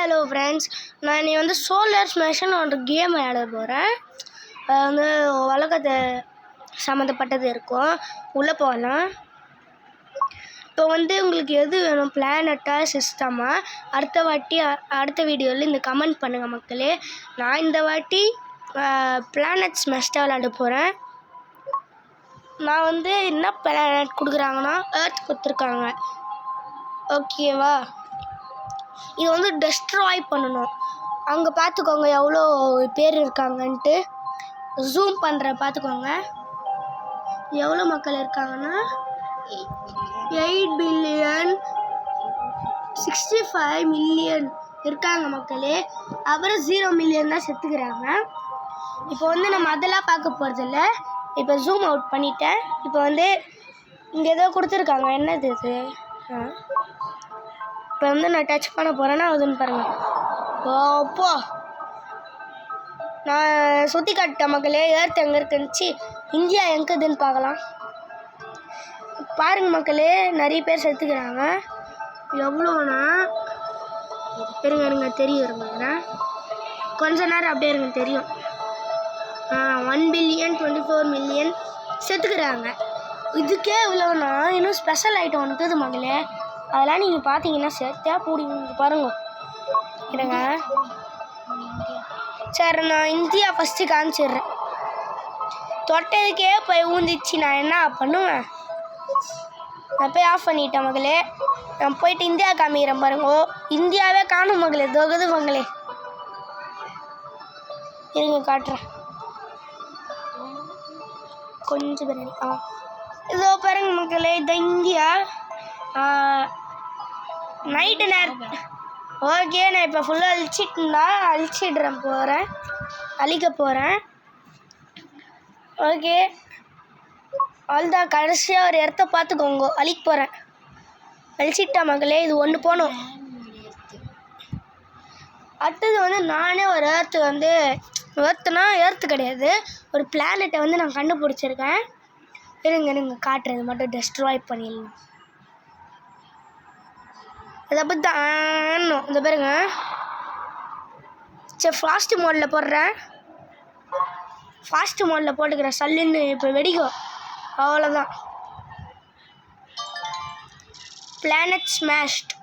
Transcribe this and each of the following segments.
Hello friends, நான் இன்றைக்கி வந்து சோலார் ஸ்மேஷ்னு ஒரு கேம் விளையாட போகிறேன். அது வந்து உலகத்தை சம்மந்தப்பட்டது இருக்கும். உள்ளே போகலாம். இப்போ வந்து உங்களுக்கு எது வேணும், பிளானட்டா சிஸ்டமா? அடுத்த வீடியோவில் இந்த கமெண்ட் பண்ணுங்கள் மக்களே. நான் இந்த வாட்டி பிளானட் ஸ்மேஷ்டாக விளையாட போகிறேன். நான் வந்து என்ன பிளானட் கொடுக்குறாங்கன்னா எர்த் கொடுத்துருக்காங்க. ஓகேவா? இது வந்து டெஸ்ட்ராய் பண்ணணும். அங்கே பார்த்துக்கோங்க எவ்வளோ பேர் இருக்காங்கன்ட்டு. ஜூம் பண்ணுற பார்த்துக்கோங்க எவ்வளோ மக்கள் இருக்காங்கன்னா 8,065,000,000 இருக்காங்க மக்களே. அப்புறம் 0 மில்லியன் தான் செத்துக்கிறாங்க. இப்போ வந்து நம்ம அதெல்லாம் பார்க்க போகிறதில்ல. இப்போ ஜூம் அவுட் பண்ணிட்டேன். இப்போ வந்து இங்கே ஏதோ கொடுத்துருக்காங்க. என்னது இது? இப்போ வந்து நான் டச் பண்ண போகிறேன்னா அதுன்னு பாருங்கள். அப்போ நான் சுற்றி காட்டிட்டேன் மக்களே. எர்த் எங்கே இருக்குன்னுச்சு, இந்தியா எங்கேதுன்னு பார்க்கலாம். பாருங்கள் மக்களே, நிறைய பேர் செத்துக்கிறாங்க. எவ்வளோனா இருங்க தெரியும். இருங்க கொஞ்ச நேரம் அப்படியே இருங்க தெரியும். 1,024,000,000 செத்துக்கிறாங்க. இதுக்கே இவ்வளோனா இன்னும் ஸ்பெஷல் ஐட்டம் ஒன்று இருக்குது மக்களே. அதெல்லாம் நீங்கள் பார்த்தீங்கன்னா சேர்த்தா பிடிங்க. பாருங்க இருங்க. சரி, நான் இந்தியா ஃபஸ்ட்டு காமிச்சிடுறேன். தொட்டதுக்கே போய் ஊந்திச்சு. நான் என்ன பண்ணுவேன்? நான் போய் ஆஃப் பண்ணிட்டேன் மகளே. நான் போயிட்டு இந்தியா காமிக்கிறேன் பாருங்க. இந்தியாவே காணும் மகளே. தொகுது மகளே, இருங்க காட்டுறேன். கொஞ்சம் பேர் இதோ பாருங்க மக்களே, இந்த இந்தியா நைட்டு நேரம். ஓகே, நான் இப்போ ஃபுல்லாக அழிக்க போகிறேன். ஓகே, அவ்வளோதான். கடைசியாக ஒரு இடத்த பார்த்துக்கோங்க. அழிக்க போகிறேன். அழிச்சிட்டா மகளே. இது ஒன்று போகணும். அடுத்தது வந்து நானே ஒரு எர்த்து கிடையாது, ஒரு பிளானட்டை வந்து நான் கண்டுபிடிச்சிருக்கேன். இருங்க காட்டுறது மட்டும் டெஸ்ட்ராய் பண்ணிடலாம். அதை பற்றி தான் இந்த பாருங்க. சரி, ஃபாஸ்ட் மோடில் போடுறேன். ஃபாஸ்ட் மோடில் போட்டுக்கிறேன். சல்லுன்னு இப்போ வெடிக்கும். அவ்வளோதான். பிளானட் ஸ்மேஷ்ட்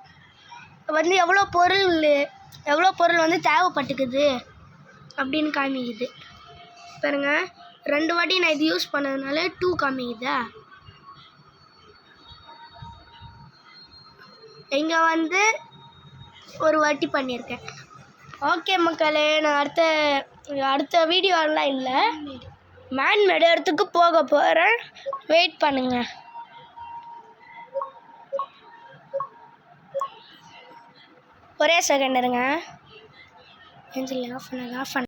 வந்து எவ்வளோ பொருள் வந்து தேவைப்பட்டுக்குது அப்படின்னு காமிக்குது பாருங்க. 2 வாட்டி நான் இது யூஸ் பண்ணதுனால 2 காமிக்குதா. இங்கே வந்து ஒரு வாட்டி பண்ணியிருக்கேன். ஓகே மக்களே, நான் அடுத்த வீடியோலாம் இல்லை, மேன்மேடு இடத்துக்கு போக போகிறேன். வெயிட் பண்ணுங்க. ஒரே செகண்ட் இருங்க. ஆஃப் பண்ண